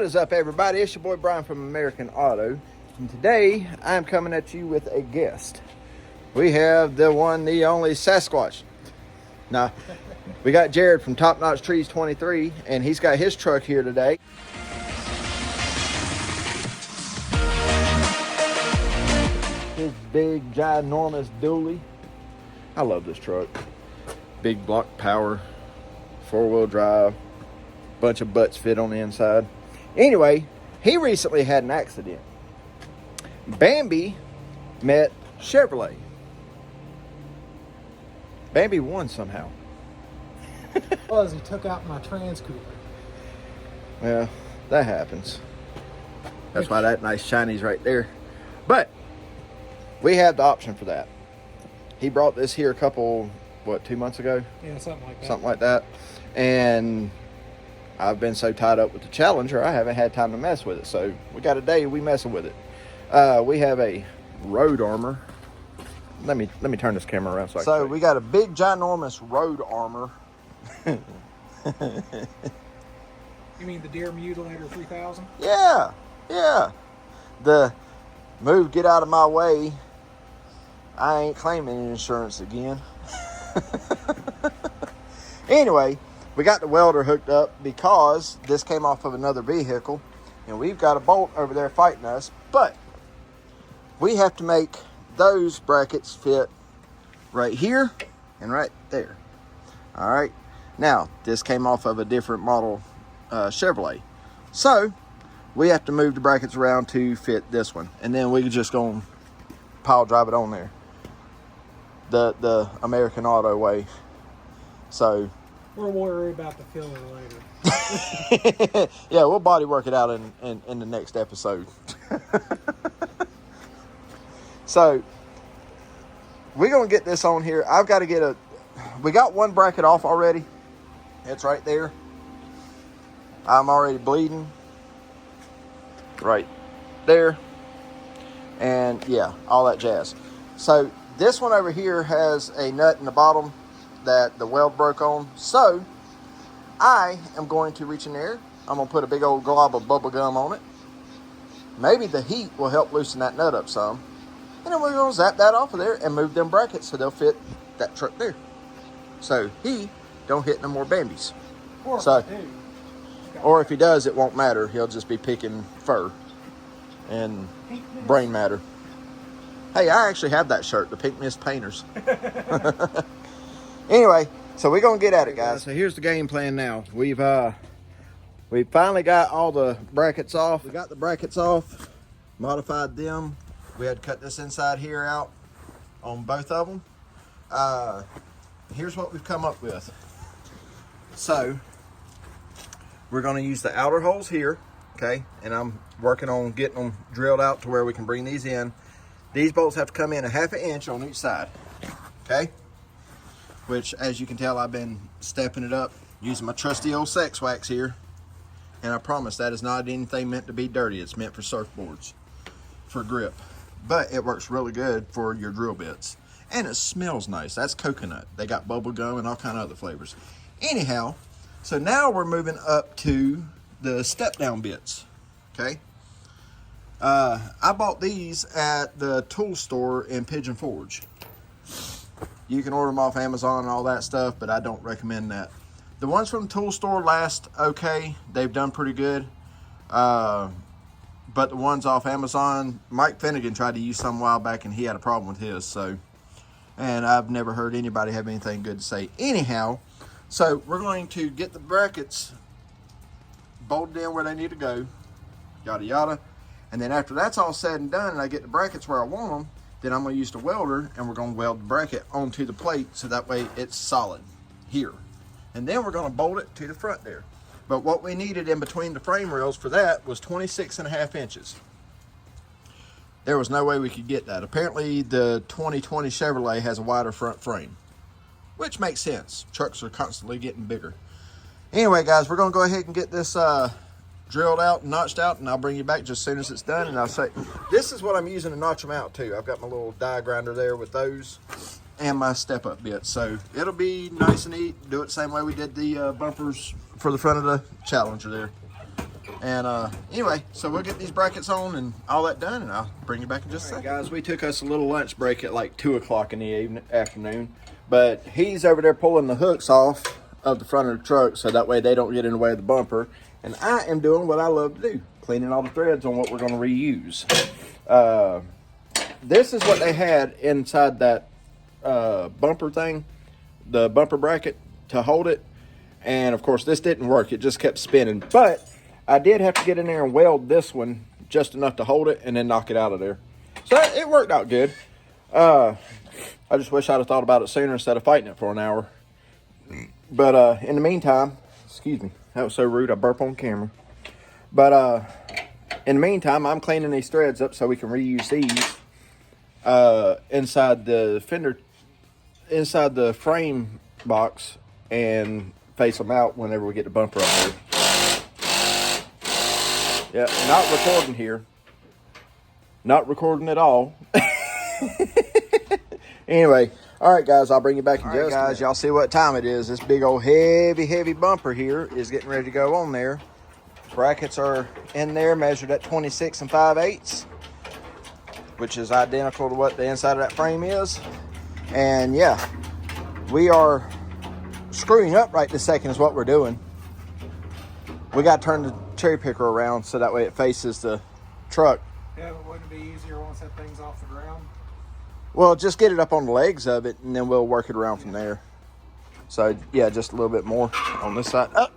What is up, everybody? It's your boy Brian from American Auto, and today I'm coming at you with a guest. We have the one, the only Sasquatch. Now, we got Jared from topnotchtrees23, and he's got his truck here today. His big, ginormous dually. I love this truck. Big block power, 4-wheel drive, bunch of butts fit on the inside. Anyway, he recently had an accident. Bambi met Chevrolet. Bambi won somehow. He took out my Trans Cooper. Yeah, that happens. That's why that nice shiny's right there. But we have the option for that. He brought this here a couple, 2 months ago? Yeah, something like that. Something like that. And I've been so tied up with the Challenger, I haven't had time to mess with it. So we got a day, we messing with it. We have a Road Armor. Let me turn this camera around so we got a big, ginormous Road Armor. You mean the Deer Mutilator 3000? Yeah. The move, get out of my way. I ain't claiming insurance again. Anyway, we got the welder hooked up because this came off of another vehicle, and we've got a bolt over there fighting us, but we have to make those brackets fit right here and right there. All right. Now, this came off of a different model Chevrolet. So we have to move the brackets around to fit this one, and then we just gonna pile drive it on there the American Auto way. So we'll worry about the filler later. Yeah, we'll body work it out in the next episode. So we're gonna get this on here. I've got to get we got one bracket off already. It's right there. I'm already bleeding right there, and yeah, all that jazz. So this one over here has a nut in the bottom that the weld broke on. So I am going to reach in there. I'm gonna put a big old glob of bubble gum on it. Maybe the heat will help loosen that nut up some, and then we're gonna zap that off of there and move them brackets so they'll fit that truck there, so he don't hit no more Bambis. Or if he does, it won't matter. He'll just be picking fur and brain matter. Hey, I actually have that shirt, the Pink Mist Painters. Anyway, so we're gonna get at it, guys. So here's the game plan now. We finally got all the brackets off. We got the brackets off, modified them. We had to cut this inside here out on both of them. Here's what we've come up with. So we're gonna use the outer holes here, okay? And I'm working on getting them drilled out to where we can bring these in. These bolts have to come in 1/2 inch on each side, okay? Which, as you can tell, I've been stepping it up using my trusty old sex wax here. And I promise that is not anything meant to be dirty. It's meant for surfboards, for grip. But it works really good for your drill bits. And it smells nice. That's coconut. They got bubble gum and all kind of other flavors. Anyhow, so now we're moving up to the step down bits, okay? I bought these at the tool store in Pigeon Forge. You can order them off Amazon and all that stuff, but I don't recommend that. The ones from the tool store last okay. They've done pretty good. But the ones off Amazon, Mike Finnegan tried to use some a while back and he had a problem with his. So, and I've never heard anybody have anything good to say. Anyhow, so we're going to get the brackets bolted in where they need to go, yada yada. And then after that's all said and done and I get the brackets where I want them, then I'm going to use the welder and we're going to weld the bracket onto the plate so that way it's solid here. And then we're going to bolt it to the front there. But what we needed in between the frame rails for that was 26.5 inches. There was no way we could get that. Apparently the 2020 Chevrolet has a wider front frame, which makes sense. Trucks are constantly getting bigger. Anyway, guys, we're going to go ahead and get this drilled out and notched out, and I'll bring you back just as soon as it's done. And I'll say, this is what I'm using to notch them out too. I've got my little die grinder there with those and my step up bit. So it'll be nice and neat. Do it the same way we did the bumpers for the front of the Challenger there. And anyway, so we'll get these brackets on and all that done, and I'll bring you back in just a second. Guys, we took us a little lunch break at like 2 o'clock in the afternoon, but he's over there pulling the hooks off of the front of the truck so that way they don't get in the way of the bumper. And I am doing what I love to do, cleaning all the threads on what we're going to reuse. This is what they had inside that bumper thing, the bumper bracket to hold it. And of course this didn't work, it just kept spinning. But I did have to get in there and weld this one just enough to hold it and then knock it out of there. So it worked out good. I just wish I'd have thought about it sooner instead of fighting it for an hour. But in the meantime, excuse me, that was so rude, I burp on camera. But in the meantime, I'm cleaning these threads up so we can reuse these inside the fender, inside the frame box, and face them out whenever we get the bumper up there. Yeah, not recording here. Not recording at all. Anyway, all right, guys, I'll bring you back in just a minute. Guys, y'all see what time it is. This big old heavy bumper here is getting ready to go on there. Brackets are in there, measured at 26 5/8, which is identical to what the inside of that frame is. And yeah, we are screwing up right this second is what we're doing. We got to turn the cherry picker around so that way it faces the truck. Yeah, but wouldn't it be easier once that thing's off the ground? Well, just get it up on the legs of it, and then we'll work it around from there. So yeah, just a little bit more on this side. Oh.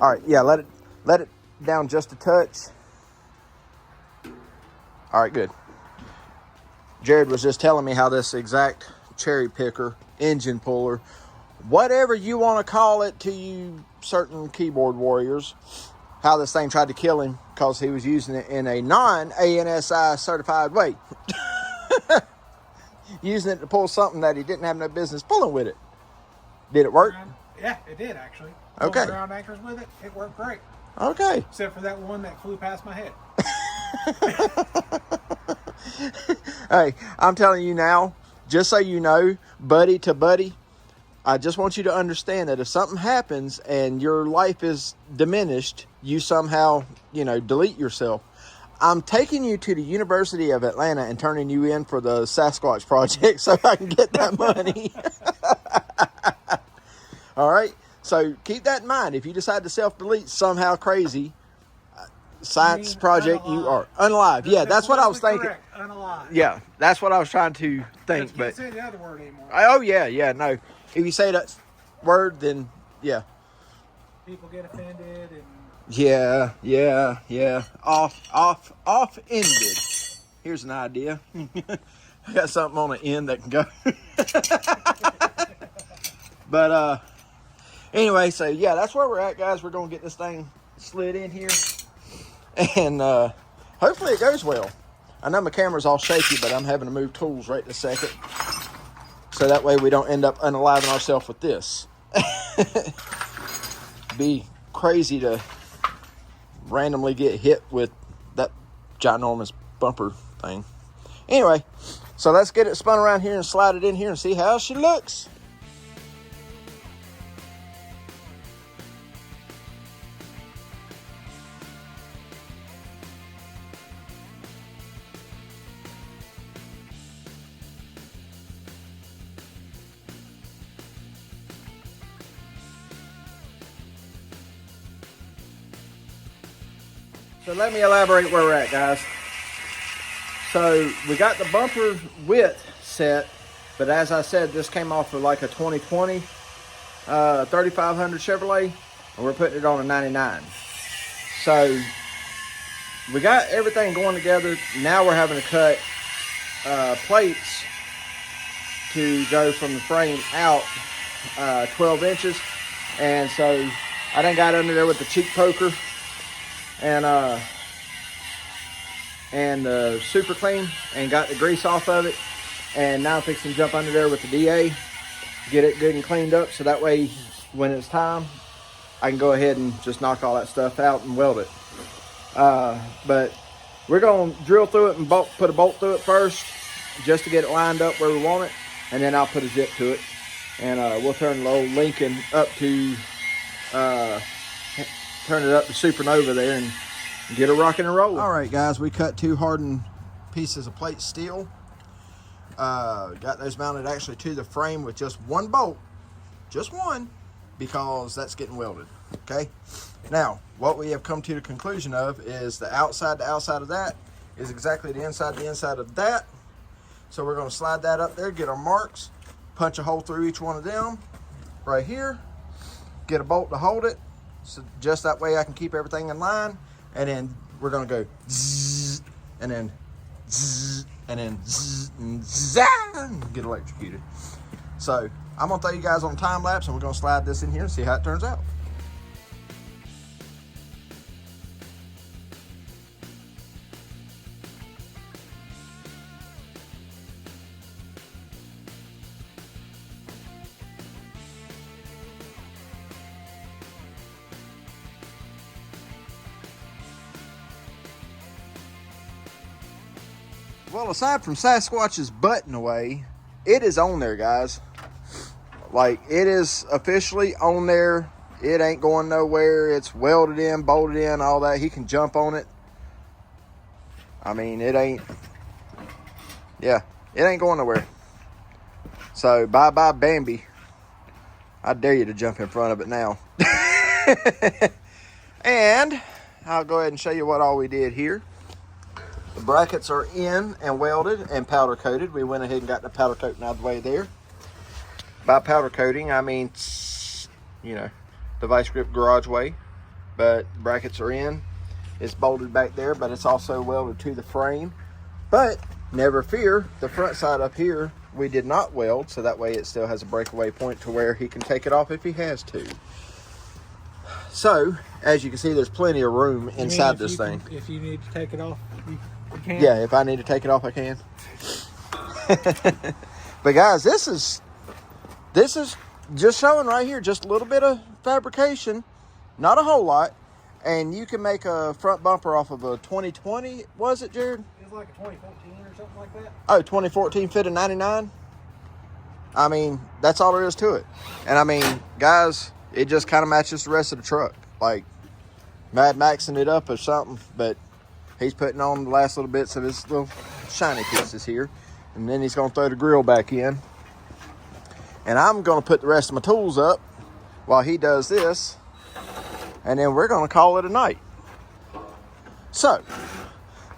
All right, yeah, let it down just a touch. All right, good. Jared was just telling me how this exact cherry picker, engine puller, whatever you want to call it to you certain keyboard warriors, how this thing tried to kill him because he was using it in a non-ANSI certified way. Using it to pull something that he didn't have no business pulling with it. Did it work? Yeah, it did actually. Okay. Ground anchors with it, it worked great. Okay. Except for that one that flew past my head. Hey, I'm telling you now, just so you know, buddy to buddy, I just want you to understand that if something happens and your life is diminished, you somehow, delete yourself. I'm taking you to the University of Atlanta and turning you in for the Sasquatch Project so I can get that money. All right? So keep that in mind. If you decide to self-delete somehow crazy, science project, you are unalive. Yeah, that's what I was thinking. Correct. Unalive. Yeah, that's what I was trying to think. You can't say the other word anymore. Oh, yeah, no. If you say that word, then, yeah. People get offended and... Yeah. Off-ended. Here's an idea. I got something on the end that can go. But, anyway, so, yeah, that's where we're at, guys. We're going to get this thing slid in here. And, hopefully it goes well. I know my camera's all shaky, but I'm having to move tools right this second. So that way we don't end up unaliving ourselves with this. Be crazy to randomly get hit with that ginormous bumper thing. Anyway, so let's get it spun around here and slide it in here and see how she looks. So let me elaborate where we're at, guys. So we got the bumper width set, but as I said, this came off of like a 2020 3500 Chevrolet, and we're putting it on a 99. So we got everything going together. Now we're having to cut plates to go from the frame out 12 inches. And so I done got under there with the cheek poker and the super clean and got the grease off of it. And now I'm fixing to jump under there with the DA, get it good and cleaned up so that way when it's time, I can go ahead and just knock all that stuff out and weld it. But we're going to drill through it and put a bolt through it first just to get it lined up where we want it. And then I'll put a zip to it. And we'll turn the old Lincoln up to turn it up to supernova there and get her rocking and rolling. All right, guys, we cut 2 hardened pieces of plate steel. Got those mounted actually to the frame with just 1 bolt, just 1, because that's getting welded. Okay, now what we have come to the conclusion of is the outside to outside of that is exactly the inside of that. So we're going to slide that up there, get our marks, punch a hole through each one of them right here, get a bolt to hold it, so just that way I can keep everything in line. And then we're going to go zzz, and then zzz, and then zzz, and zzz, and get electrocuted. So I'm going to throw you guys on time lapse, and we're going to slide this in here and see how it turns out. Well, aside from Sasquatch's button away, it is on there, guys. Like, it is officially on there. It ain't going nowhere. It's welded in, bolted in, all that. He can jump on it. I mean, it ain't going nowhere. So, bye-bye, Bambi. I dare you to jump in front of it now. And I'll go ahead and show you what all we did here. The brackets are in and welded and powder coated. We went ahead and got the powder coating out of the way there. By powder coating, I mean, you know, the vice grip garage way. But brackets are in. It's bolted back there, but it's also welded to the frame. But never fear, the front side up here, we did not weld, so that way it still has a breakaway point to where he can take it off if he has to. So, as you can see, there's plenty of room inside this thing. If you need to take it off, you can. Yeah, if I need to take it off, I can. But guys, this is just showing right here, just a little bit of fabrication, not a whole lot, and you can make a front bumper off of a 2020, was it, Jared? It was like a 2014 or something like that. Oh, 2014 fit a 99. I mean, that's all there is to it. And I mean, guys, it just kind of matches the rest of the truck, like Mad Maxing it up or something. But he's putting on the last little bits of his little shiny pieces here, and then he's going to throw the grill back in. And I'm going to put the rest of my tools up while he does this, and then we're going to call it a night. So,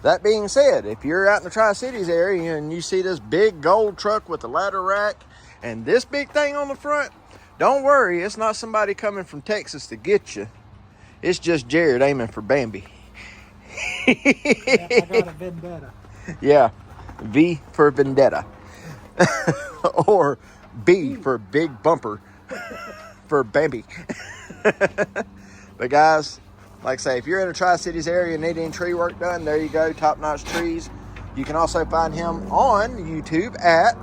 that being said, if you're out in the Tri-Cities area and you see this big gold truck with a ladder rack and this big thing on the front, don't worry, it's not somebody coming from Texas to get you. It's just Jared aiming for Bambi. Yeah, I got a vendetta. Yeah, V for vendetta. Or B for big bumper for Bambi. But guys, like I say, if you're in the Tri-Cities area and need any tree work done, there you go, Top Notch Trees. You can also find him on YouTube at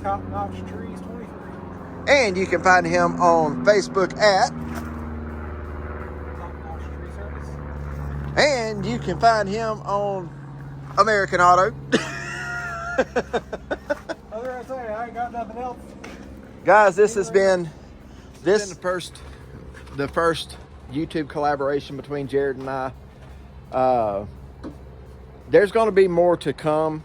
topnotchtrees23. And you can find him on Facebook at Top Notch Tree Service. And you can find him on American Auto. I ain't got nothing else. Guys, this has been the first YouTube collaboration between Jared and I. There's going to be more to come.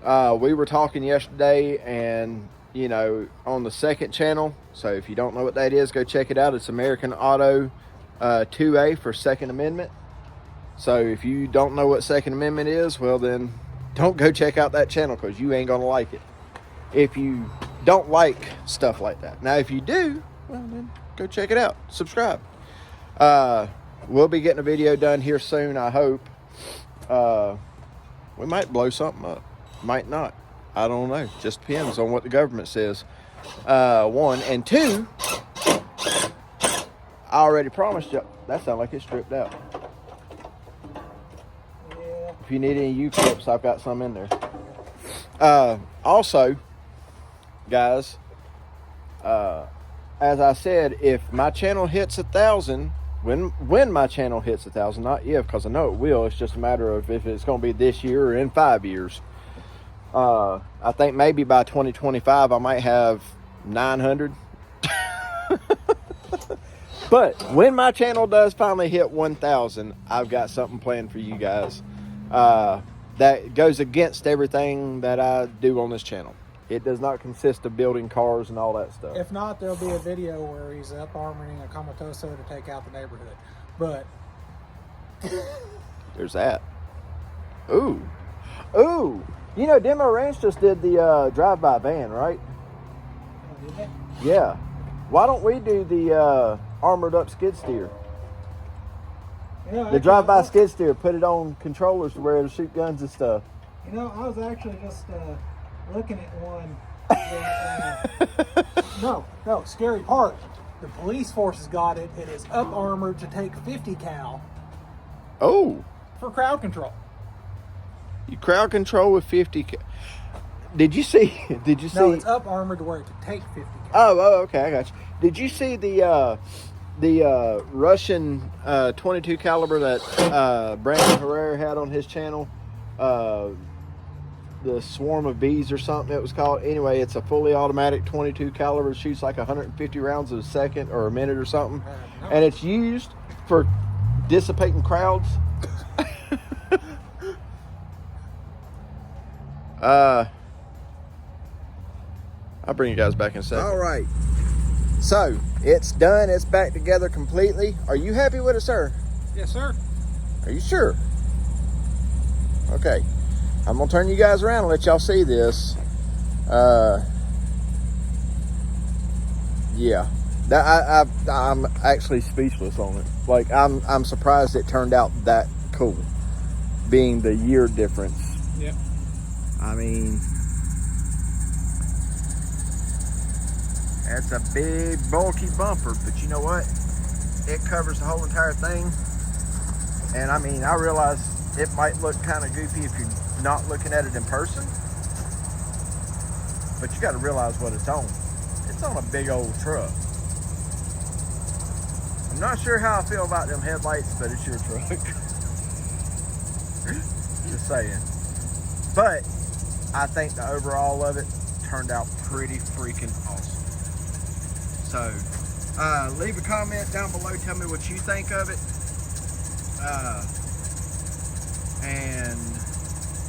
We were talking yesterday, and you know, on the second channel. So if you don't know what that is, go check it out. It's American Auto 2A for Second Amendment. So if you don't know what Second Amendment is, well then don't go check out that channel, because you ain't gonna like it if you don't like stuff like that. Now if you do, well then go check it out, subscribe. We'll be getting a video done here soon, I hope. We might blow something up, might not, I don't know, just depends on what the government says. One and two, I already promised you, that sounds like it's stripped out. Yeah. If you need any U-clips, I've got some in there. Also, guys, as I said, if my channel hits 1,000, when my channel hits 1,000, not if, because I know it will, it's just a matter of if it's going to be this year or in 5 years. I think maybe by 2025 I might have 900. But when my channel does finally hit 1,000, I've got something planned for you guys that goes against everything that I do on this channel. It does not consist of building cars and all that stuff. If not, there'll be a video where he's up armoring a Kamatoso to take out the neighborhood. But there's that. Ooh. Ooh. You know, Demo Ranch just did the drive-by van, right? oh, did they? Yeah. Why don't we do the armored up skid steer? You know, The drive-by skid steer, put it on controllers to where it'll shoot guns and stuff. You know, I was actually just looking at one. That, no, scary part. The police force has got it. It is up armored to take 50 cal Oh. for crowd control. You crowd control with 50. Did you see? No, it's up armored to where it can take 50 cal. Oh, okay, I got you. Did you see the Russian 22 caliber that Brandon Herrera had on his channel? The Swarm of Bees or something it was called. Anyway, it's a fully automatic 22 caliber, shoots like 150 rounds a second or a minute or something, and it's used for dissipating crowds. I'll bring you guys back in a second. All right, so it's done. It's back together completely. Are you happy with it, sir? Yes, sir. Are you sure? Okay. I'm gonna turn you guys around and let y'all see this. Yeah, I'm actually speechless on it. Like I'm surprised it turned out that cool, being the year difference. Yep. I mean, that's a big bulky bumper, but you know what? It covers the whole entire thing. And I mean, I realize it might look kind of goofy if you're not looking at it in person, but you got to realize what it's on. It's on a big old truck. I'm not sure how I feel about them headlights, but it's your truck. Just saying. But I think the overall of it turned out pretty freaking awesome. So leave a comment down below, tell me what you think of it. And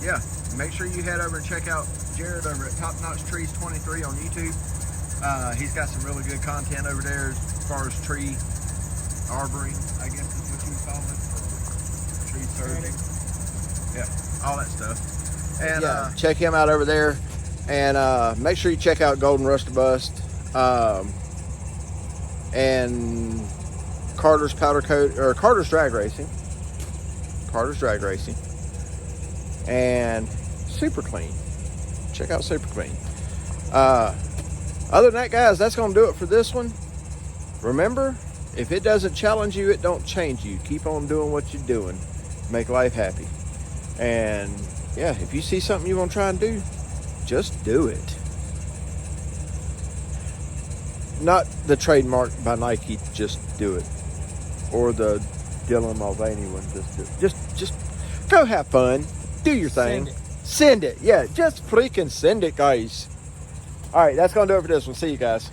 yeah, make sure you head over and check out Jared over at topnotchtrees23 on YouTube. He's got some really good content over there as far as tree arboring, I guess is what you would call it, or tree surging. Yeah, all that stuff. And yeah, check him out over there. And make sure you check out Golden Rust Bust and Carter's Powder Coat, or Carter's Drag Racing. And Super Clean. Check out Super Clean. Other than that, guys, that's going to do it for this one. Remember, if it doesn't challenge you, it don't change you. Keep on doing what you're doing. Make life happy. And yeah, if you see something you want to try and do, just do it. Not the trademark by Nike, just do it. Or the Dylan Mulvaney one, just do it. Just go have fun. Do your thing. Send it. Yeah, just freaking send it, guys. All right, that's going to do it for this one. See you guys.